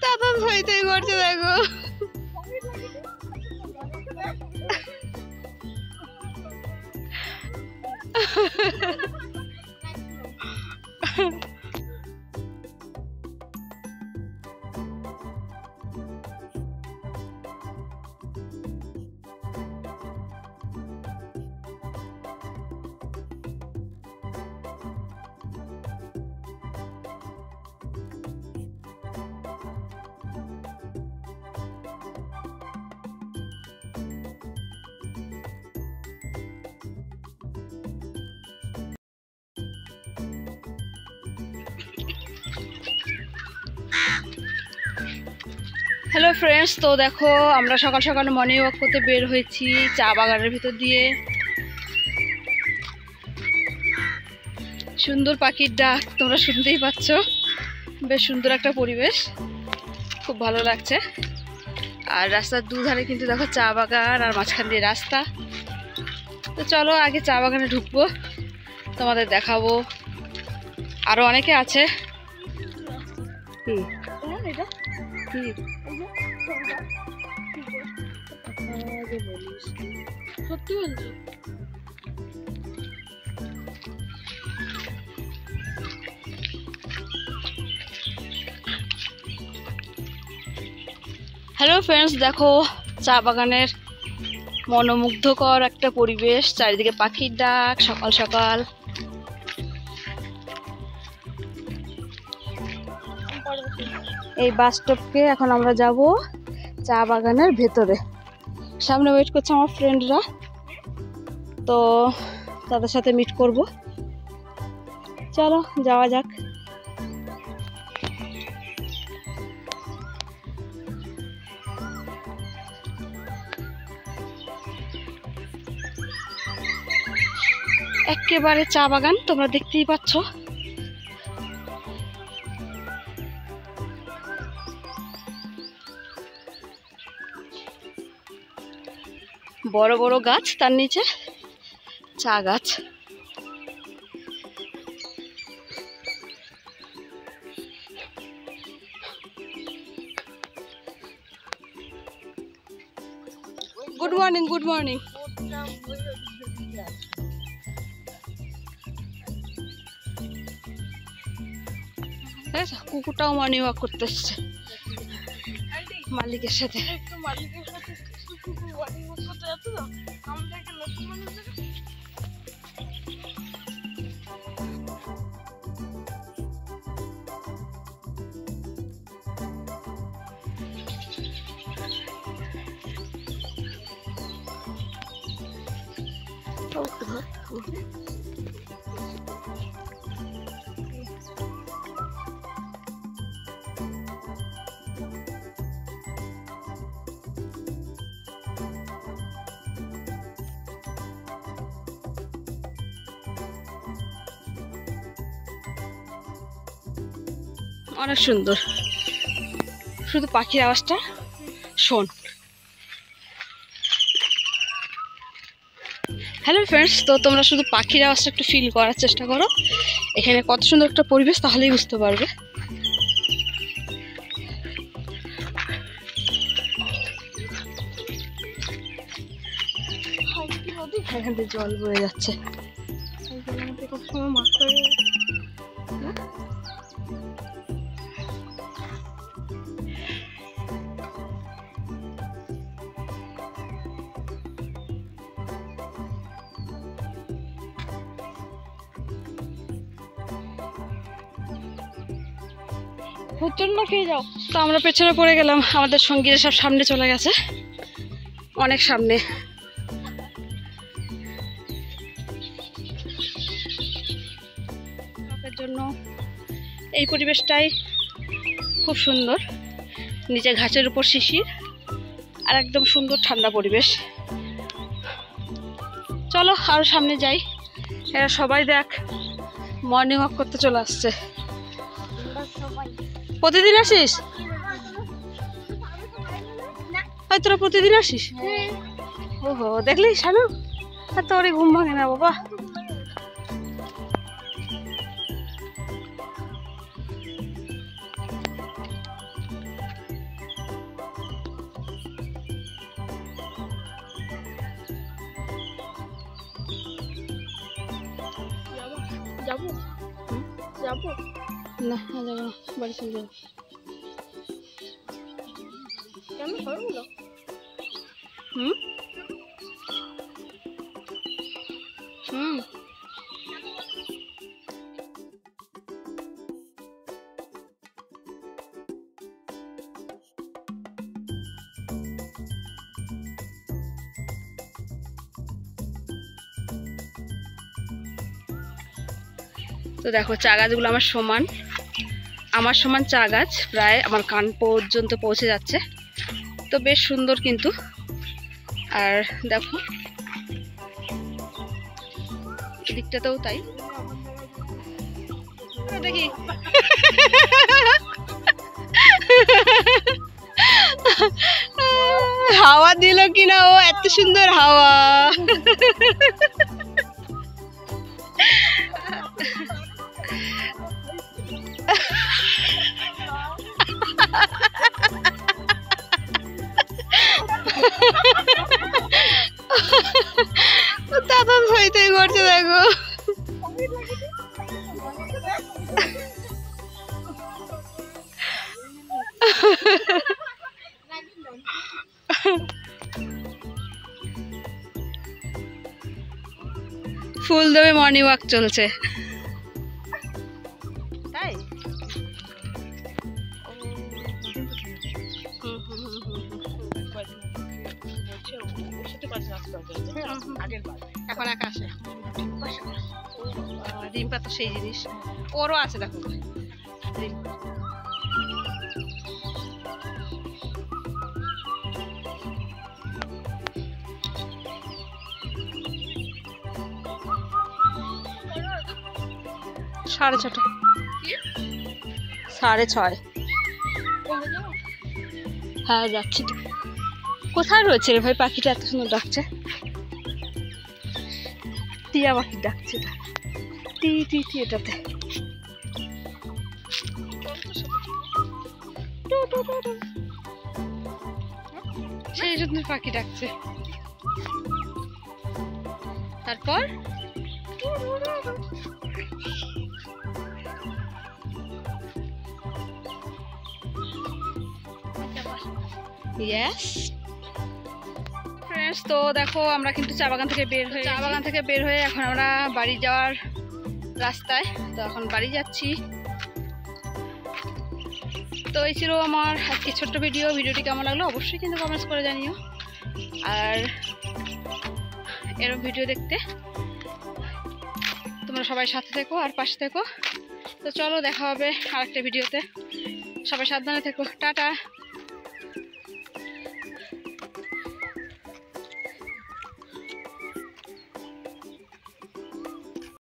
দাদা ভয়তেই করছে দেখো। হ্যালো ফ্রেন্ডস, তো দেখো আমরা সকাল সকাল মর্নিং ওয়াক করতে বের হয়েছি চা বাগানের ভিতর দিয়ে। সুন্দর পাখির ডাক তোমরা শুনতেই পাচ্ছ। বেশ সুন্দর একটা পরিবেশ, খুব ভালো লাগছে। আর রাস্তার দুধারে কিন্তু দেখো চা বাগান আর মাঝখান দিয়ে রাস্তা। তো চলো আগে চা বাগানে ঢুকবো, তোমাদের দেখাবো। আরো অনেকে আছে। কি এটা কি সত্যি বলছি? হ্যালো ফ্রেন্ডস, দেখো চা বাগানের মনোমুগ্ধকর একটা পরিবেশ, চারিদিকে পাখির ডাক সকাল সকাল। এই বাস স্টপকে এখন আমরা যাব চা বাগানের ভেতরে। সামনে ওয়েট করছে আমার ফ্রেন্ডরা, তো তাদের সাথে মিট করব। চলো যাওয়া যাক। একেবারে চা বাগান তোমরা দেখতেই পাচ্ছ। বড় বড় গাছ, তার নিচে চা গাছ। Good morning, good morning. কুকুরটাও মর্নিং ওয়াক করতে এসছে মালিকের সাথে। অনেক সুন্দর, শুধু পাখির আওয়াজটা শোন। হ্যালো ফ্রেন্ডস, তো তোমরা শুধু পাখির আওয়াজটা একটু ফিল করার চেষ্টা করো। এখানে কত সুন্দর একটা পরিবেশ, তাহলেই বুঝতে পারবে। এখান থেকে জল বয়ে যাচ্ছে। কত সময় মাছ না খেয়ে যাও। তো আমরা পেছনে পড়ে গেলাম, আমাদের সঙ্গীরা সব সামনে চলে গেছে, অনেক সামনে। জন্য এই পরিবেশটাই খুব সুন্দর। নিচে ঘাসের উপর শিশির আর একদম সুন্দর ঠান্ডা পরিবেশ। চলো আরো সামনে যাই। এরা সবাই দেখ মর্নিং ওয়াক করতে চলে আসছে। প্রতিদিন আসিস? তোরা প্রতিদিন আসিস? ওহো, দেখলি শানু, তোরই ঘুম ভাঙে না বাবা। যাবো যাবো না, যাবো না, বাড়ি চলে যাবো। কেন হলো? হুম হুম তো দেখো চা গাছগুলো আমার সমান চা গাছ, প্রায় আমার কান পর্যন্ত পৌঁছে যাচ্ছে। তো বেশ সুন্দর কিন্তু। আর দেখো দিকটাতেও তাই। দেখি হাওয়া দিল কিনা, ও এত সুন্দর হাওয়া। দাদা হইতে করছে দেখো। ফুলদমে মর্নিং ওয়াক চলছে তাই। এখন একা আসে রিম্পা, তো সেই জিনিস ওরও আছে দেখো রিম্পা। সাড়ে 6টা, 6:30। হ্যাঁ যাচ্ছি তো। কোথায় রয়েছে রে ভাই পাখিটা, এত সুন্দর ডাকছে? টিয়া পাখি ডাকছে, টি টি টি এটাতে। সেই জন্য পাখি ডাকছে। তারপর ফ্রেন্ডস, তো দেখো আমরা কিন্তু চা বাগান থেকে বের হয়ে এখন আমরা বাড়ি যাওয়ার রাস্তায়। তো এখন বাড়ি যাচ্ছি। তো এই ছিল আমার আজকে ছোট্ট ভিডিওটি কেমন লাগলো অবশ্যই কিন্তু কমেন্টস করে জানিও। আর এরকম ভিডিও দেখতে তোমরা সবাই সাথে থেকো আর পাশে থেকো। তো চলো দেখা হবে আরেকটা ভিডিওতে। সবাই সাবধানে থেকো, টাটা।